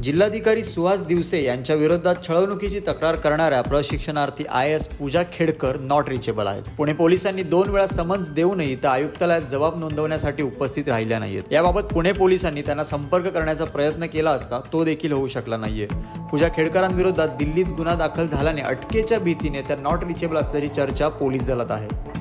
जिल्हाधिकारी सुहास दिवसे यांच्या विरोधात छळवणुकीची तक्रार करणाऱ्या प्रशिक्षणार्थी IAS Puja Khedkar not reachable आहेत। पुणे पोलिसांनी 2 वेळा समन्स देऊनही त्या आयुक्तालयात जबाब नोंदवण्यासाठी उपस्थित राहिल्या नाहीत। याबाबत पुणे पोलिसांनी त्यांना संपर्क करण्याचा प्रयत्न केला असता तो देखील होऊ शकला नाहीये। पूजा खेडकरांविरोधात दिल्लीत गुन्हा दाखल झाल्याने अटकेच्या भीतीने त्या नॉट रिचेबल असल्याची चर्चा पोलीस दलात आहे।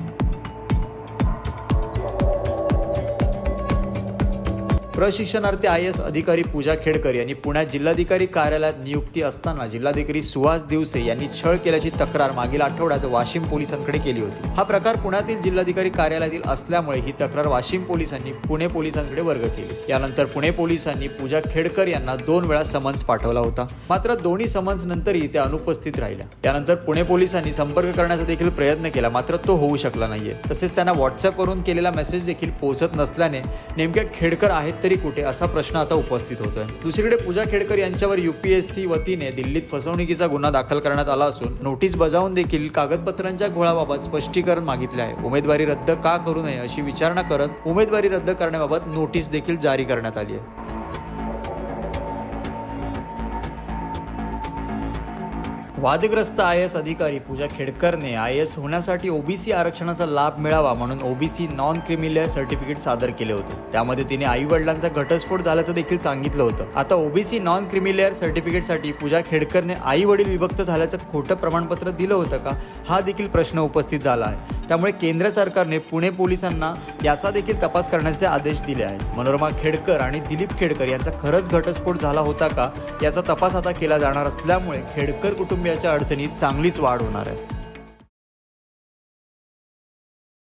प्रशिक्षणार्थी IAS अधिकारी पूजा खेडकर यांनी पुण्यात जिल्हाधिकारी कार्यालयात नियुक्ती असताना जिल्हाधिकारी सुहास दिवसे यांनी छळ केल्याची तक्रार मागील आठवड्यात वाशिम पोलिसांकडे केली होती। हा प्रकार पुण्यातील जिल्हाधिकारी कार्यालयातील असल्यामुळे ही तक्रार वाशिम पोलिसांनी पुणे पोलिसांकडे वर्ग केली। यानंतर पुणे पोलिसांनी पूजा खेडकर यांना 2 वेळा समन्स पाठवला होता, मात्र दोन्ही समन्स नंतरही त्या अनुपस्थित राहिल्या। यानंतर पुणे पोलिसांनी संपर्क करण्याचा देखील प्रयत्न केला, मात्र तो होऊ शकला नाहीये। तसेच त्यांना व्हॉट्सअपवरून केलेला मेसेज देखील पोहोचत नसल्याने नेमक्या खेडकर आहेत तरी कुठे असा प्रश्न आता उपस्थित होतोय। दुसरीकडे पूजा खेडकर यांच्यावर UPSC वतीने दिल्लीत फसवणुकीचा गुन्हा दाखल करण्यात आला असून नोटीस बजावून देखील कागदपत्रांच्या घोळाबाबत स्पष्टीकरण मागितले आहे। उमेदवारी रद्द का करू नये अशी विचारणा करत उमेदवारी रद्द करण्याबाबत नोटीस देखील जारी करण्यात आली आहे। वादग्रस्त IAS अधिकारी पूजा खेडकरने IAS होण्यासाठी OBC आरक्षणाचा लाभ मिळावा म्हणून OBC नॉन क्रिमिलियर सर्टिफिकेट सादर केले होते। त्यामध्ये तिने आई वडिलांचा घटस्फोट झाल्याचं देखील सांगितलं होतं। आता OBC नॉन क्रिमिलियर सर्टिफिकेटसाठी पूजा खेडकरने आई वडील विभक्त झाल्याचं खोटं प्रमाणपत्र दिलं होतं का, हा देखील प्रश्न उपस्थित झाला आहे। त्यामुळे केंद्र सरकारने पुणे पोलिसांना याचा देखील तपास करण्याचे आदेश दिले आहेत। मनोरमा खेडकर आणि दिलीप खेडकर यांचा खरंच घटस्फोट झाला होता का, याचा तपास आता केला जाणार असल्यामुळे खेडकर कुटुंबियाच्या अडचणीत चांगलीच वाढ होणार आहे।